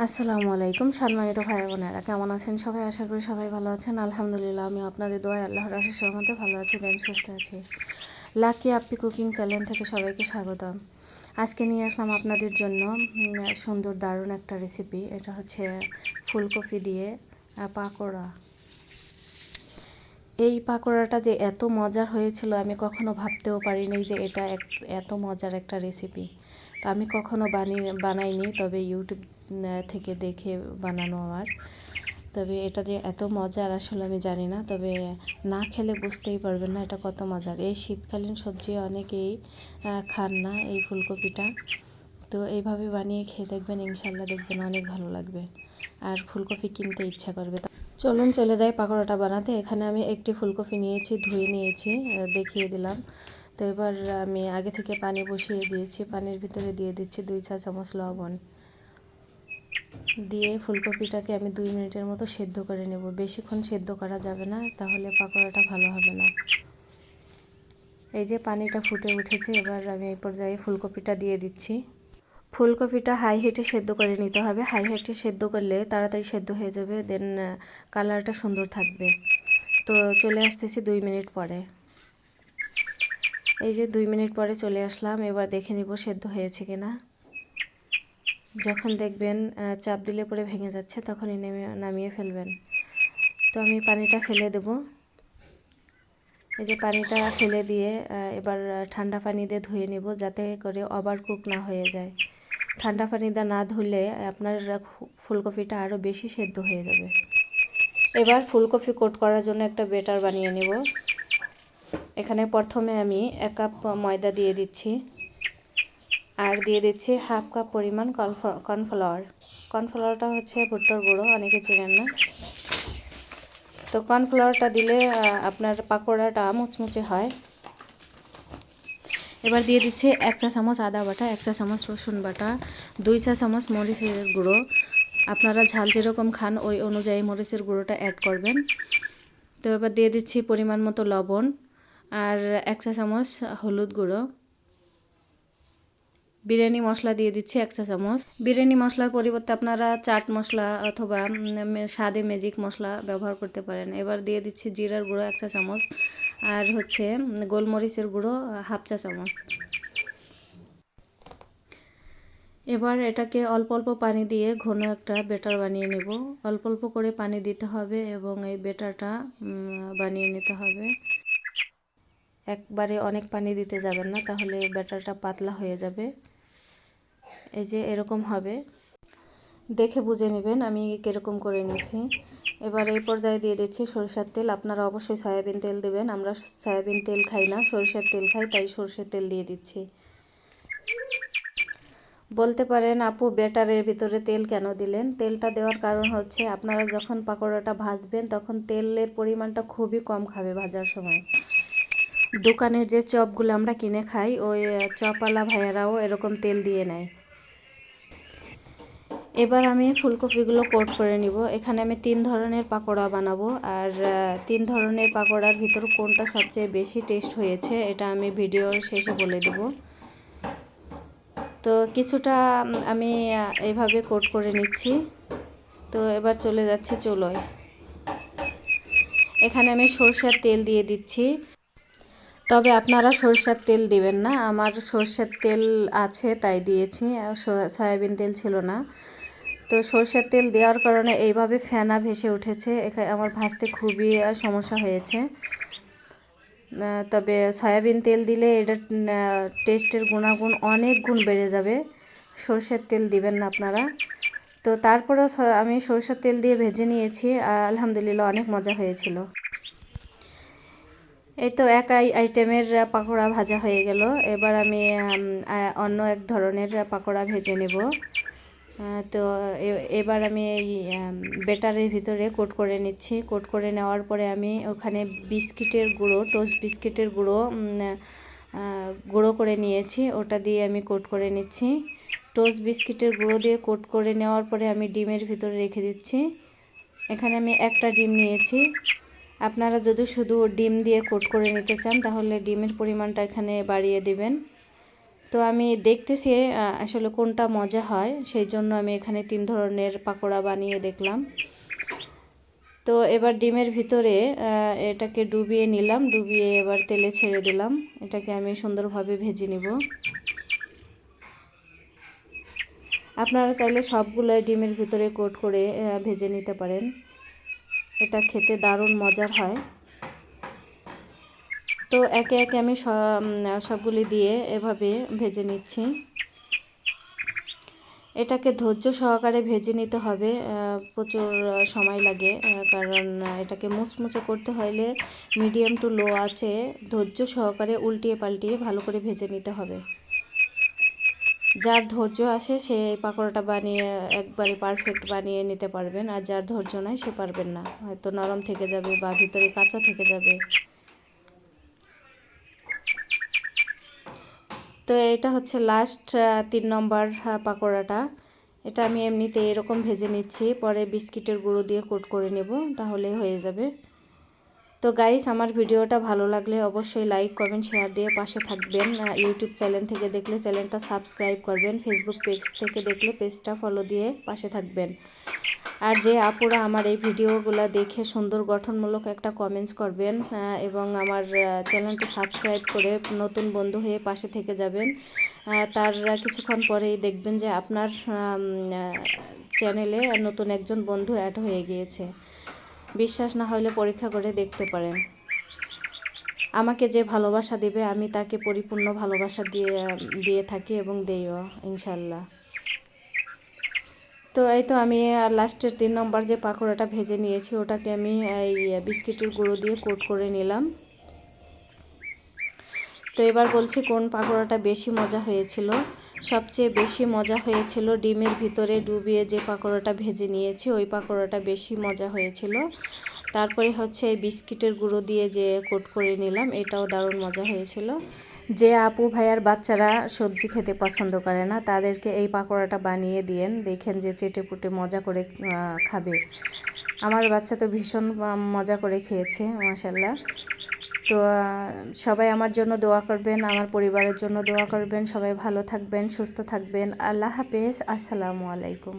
আসসালামু আলাইকুম সম্মানিত ভাই বোনেরা, কেমন আছেন সবাই? আশা করি সবাই ভালো আছেন। আলহামদুলিল্লাহ, আমি আপনাদের দোয়ায় আল্লাহর অশেষ রহমতে ভালো আছি, দেন সুস্থ আছি। লাকি আপ্পি কুকিং চ্যানেল থেকে সবাইকে স্বাগতম। আজকে নিয়ে আসলাম আপনাদের জন্য সুন্দর দারুণ একটা রেসিপি। এটা হচ্ছে ফুলকপি দিয়ে পাকোড়া। এই পাকোড়াটা যে এত মজার হয়েছিল আমি কখনো ভাবতেও পারিনি যে এটা এত মজার একটা রেসিপি। তো আমি কখনো বানাইনি, তবে ইউটিউব থেকে দেখে বানানো আমার। তবে এটা যে এত মজার আসলে আমি জানি না, তবে না খেলে বুঝতেই পারবেন না এটা কত মজার। এই শীতকালীন সবজি অনেকেই খান না এই ফুলকপিটা, তো এইভাবে বানিয়ে খেয়ে দেখবেন, ইনশাল্লাহ দেখবেন অনেক ভালো লাগবে আর ফুলকপি কিনতে ইচ্ছা করবে। চলুন চলে যাই পাকোড়াটা বানাতে। এখানে আমি একটি ফুলকপি নিয়েছি, ধুয়ে নিয়েছি, দেখিয়ে দিলাম। তো এবার আমি আগে থেকে পানি বসিয়ে দিয়েছি, পানির ভিতরে দিয়ে দিচ্ছি 2 চা চামচ লবণ দিয়ে ফুলকপিটাকে আমি 2 মিনিটের মতো সেদ্ধ করে নেব। বেশিক্ষণ সেদ্ধ করা যাবে না, তাহলে পাকোড়াটা ভালো হবে না। এই যে পানিটা ফুটে উঠেছে, এবার আমি এই পর্যায়ে ফুলকপিটা দিয়ে দিচ্ছি। ফুলকপিটা হাই হিটে সেদ্ধ করে নিতে হবে। হাই হিটে সেদ্ধ করলে তাড়াতাড়ি সেদ্ধ হয়ে যাবে, দেন কালারটা সুন্দর থাকবে। তো চলে আসতেছি 2 মিনিট পরে। এই যে 2 মিনিট পরে চলে আসলাম। এবার দেখে নিব সেদ্ধ হয়েছে কিনা। যখন দেখবেন চাপ দিলে পরে ভেঙে যাচ্ছে, তখনই নামিয়ে ফেলবেন। তো আমি পানিটা ফেলে দেব। এই যে পানিটা ফেলে দিয়ে এবার ঠান্ডা পানি দিয়ে ধুয়ে নেব, যাতে করে ওভারকুক না হয়ে যায়। ঠান্ডা পানি দিয়ে না ধুলে আপনার ফুলকপিটা আরও বেশি সেদ্ধ হয়ে যাবে। এবার ফুলকপি কোট করার জন্য একটা ব্যাটার বানিয়ে নেব। এখানে প্রথমে আমি 1 কাপ ময়দা দিয়ে দিচ্ছি, আর দিয়ে দিচ্ছি হাফ কাপ পরিমাণ কর্নফ্লাওয়ার। কর্নফ্লাওয়ারটা হচ্ছে ভুট্টার গুঁড়ো, অনেকে চেনেন না। তো কর্নফ্লাওয়ারটা দিলে আপনার পাকোড়াটা মুচমুচে হয়। এবার দিয়ে দিচ্ছি 1 চা চামচ আদা বাটা, 1 চা চামচ রসুন বাটা, 2 চা চামচ মরিচের গুঁড়ো। আপনারা ঝাল যেরকম খান ওই অনুযায়ী মরিচের গুঁড়োটা অ্যাড করবেন। তো এবার দিয়ে দিচ্ছি পরিমাণ মতো লবণ, আর 1 চা চামচ হলুদ গুঁড়ো। বিরিয়ানি মশলা দিয়ে দিচ্ছি 1 চা চামচ। বিরিয়ানি মশলার পরিবর্তে আপনারা চাট মশলা অথবা স্বাদে ম্যাজিক মশলা ব্যবহার করতে পারেন। এবার দিয়ে দিচ্ছি জিরার গুঁড়ো 1 চা চামচ, আর হচ্ছে গোলমরিচের গুঁড়ো হাফ চা চামচ। এবার এটাকে অল্প অল্প পানি দিয়ে ঘন একটা ব্যাটার বানিয়ে নেব। অল্প অল্প করে পানি দিতে হবে এবং এই ব্যাটারটা বানিয়ে নিতে হবে। একবারে অনেক পানি দিতে যাবেন না, তাহলে ব্যাটারটা পাতলা হয়ে যাবে। এই যে এরকম হবে, দেখে বুঝে নেবেন আমি কীরকম করে নিয়েছি। এবার এই পর্যায়ে দিয়ে দিচ্ছি সরিষার তেল। আপনারা অবশ্যই সয়াবিন তেল দেবেন, আমরা সয়াবিন তেল খাই না, সরিষার তেল খাই, তাই সরিষার তেল দিয়ে দিচ্ছি। বলতে পারেন আপু ব্যাটারের ভিতরে তেল কেন দিলেন? তেলটা দেওয়ার কারণ হচ্ছে আপনারা যখন পাকোড়াটা ভাজবেন তখন তেলের পরিমাণটা খুবই কম খাবে ভাজার সময়। দোকানের যে চপগুলো আমরা কিনে খাই, ওই চপওয়ালা ভাইয়ারাও এরকম তেল দিয়ে নেয়। এবার আমি ফুলকপিগুলো কোট করে নিব। এখানে আমি 3 ধরনের পাকোড়া বানাবো, আর 3 ধরনের পাকোড়ার ভিতর কোনটা সবচেয়ে বেশি টেস্ট হয়েছে এটা আমি ভিডিওর শেষে বলে দেব। তো কিছুটা আমি এইভাবে কোট করে নিচ্ছি। তো এবার চলে যাচ্ছে চুলোয়। এখানে আমি সরষের তেল দিয়ে দিচ্ছি, তবে আপনারা সরষের তেল দিবেন না। আমার সরষের তেল আছে তাই দিয়েছি, সয়াবিন তেল ছিল না। তো সরষের তেল দেওয়ার কারণে এইভাবে ফেনা ভেসে উঠেছে, এখানে আমার ভাজতে খুবই সমস্যা হয়েছে। তবে সয়াবিন তেল দিলে এটা টেস্টের গুণাগুণ অনেক গুণ বেড়ে যাবে। সরষের তেল দিবেন না আপনারা। তো তারপরেও আমি সরষের তেল দিয়ে ভেজে নিয়েছি, আলহামদুলিল্লাহ অনেক মজা হয়েছিল। এই তো এক আইটেমের পাকোড়া ভাজা হয়ে গেল। এবার আমি অন্য এক ধরনের পাকোড়া ভেজে নেব। তো এবার আমি এই ব্যাটারের ভিতরে কোট করে নিচ্ছি। কোট করে নেওয়ার পরে আমি ওখানে বিস্কিটের গুঁড়ো, টোস্ট বিস্কিটের গুঁড়ো করে নিয়েছি, ওটা দিয়ে আমি কোট করে নিচ্ছি। টোস্ট বিস্কিটের গুঁড়ো দিয়ে কোট করে নেওয়ার পরে আমি ডিমের ভিতরে রেখে দিচ্ছি। এখানে আমি একটা ডিম নিয়েছি। আপনারা যদি শুধু ডিম দিয়ে কোট করে নিতে চান তাহলে ডিমের পরিমাণটা এখানে বাড়িয়ে দিবেন। তো আমি দেখতেছি আসলে কোনটা মজা হয়, সেই জন্য আমি এখানে 3 ধরনের পাকোড়া বানিয়ে দেখলাম। তো এবার ডিমের ভিতরে এটাকে ডুবিয়ে নিলাম, ডুবিয়ে এবার তেলে ছেড়ে দিলাম। এটাকে আমি সুন্দরভাবে ভেজে নিব। আপনারা চাইলে সবগুলোই ডিমের ভিতরে কোট করে ভেজে নিতে পারেন, এটা খেতে দারুণ মজার হয়। তো একে একে আমি সবগুলি দিয়ে এভাবে ভেজে নিচ্ছি। এটাকে ধৈর্য সহকারে ভেজে নিতে হবে, প্রচুর সময় লাগে, কারণ এটাকে মুচমুচে করতে হলে মিডিয়াম টু লো আছে ধৈর্য সহকারে উল্টিয়ে পাল্টিয়ে ভালো করে ভেজে নিতে হবে। যার ধৈর্য আসে সে এই পাকোড়াটা বানিয়ে একবারে পারফেক্ট বানিয়ে নিতে পারবেন, আর যার ধৈর্য নাই সে পারবেন না, হয়তো নরম থেকে যাবে বা ভিতরে কাঁচা থেকে যাবে। তো এটা হচ্ছে লাস্ট 3 নম্বর পাকোড়াটা। এটা আমি এমনিতে এরকম ভেজে নিচ্ছি, পরে বিস্কিটের গুঁড়ো দিয়ে কোট করে নেব, তাহলে হয়ে যাবে। তো গাইস, আমার ভিডিওটা ভালো লাগলে অবশ্যই লাইক কমেন্ট শেয়ার দিয়ে পাশে থাকবেন। ইউটিউব চ্যানেল থেকে দেখলে চ্যানেলটা সাবস্ক্রাইব করবেন, ফেসবুক পেজ থেকে দেখলে পেজটা ফলো দিয়ে পাশে থাকবেন। আর যে আপুরা আমার এই ভিডিওগুলো দেখে সুন্দর গঠনমূলক একটা কমেন্টস করবেন এবং আমার চ্যানেলটা সাবস্ক্রাইব করে নতুন বন্ধু হয়ে পাশে থেকে যাবেন, তার কিছুক্ষণ পরেই দেখবেন যে আপনার চ্যানেলে নতুন একজন বন্ধু অ্যাড হয়ে গিয়েছে। বিশ্বাস না হলে পরীক্ষা করে দেখতে পারেন। আমাকে যে ভালোবাসা দেবে আমি তাকে পরিপূর্ণ ভালোবাসা দিয়ে থাকি এবং দেইও ইনশাল্লাহ। তো এই তো আমি লাস্টের 3 নম্বর যে পাকোড়াটা ভেজে নিয়েছি ওটাকে আমি এই বিস্কিটের গুঁড়ো দিয়ে কোট করে নিলাম। তো এবার বলছি কোন পাকোড়াটা বেশি মজা হয়েছিল। সবচেয়ে বেশি মজা হয়েছিল ডিমের ভিতরে ডুবিয়ে যে পাকোড়াটা ভেজে নিয়েছি, ওই পাকোড়াটা বেশি মজা হয়েছিল। তারপরে হচ্ছে এই বিস্কিটের গুঁড়ো দিয়ে যে কোট করে নিলাম, এটাও দারুণ মজা হয়েছিল। যে আপু ভাইয়ার বাচ্চারা সবজি খেতে পছন্দ করে না তাদেরকে এই পাকোড়াটা বানিয়ে দিয়েন, দেখেন যে চেটেপুটে মজা করে খাবে। আমার বাচ্চা তো ভীষণ মজা করে খেয়েছে মাশাল্লাহ। তো সবাই আমার জন্য দোয়া করবেন, আমার পরিবারের জন্য দোয়া করবেন। সবাই ভালো থাকবেন, সুস্থ থাকবেন। আল্লাহ হাফেজ, আসসালামু আলাইকুম।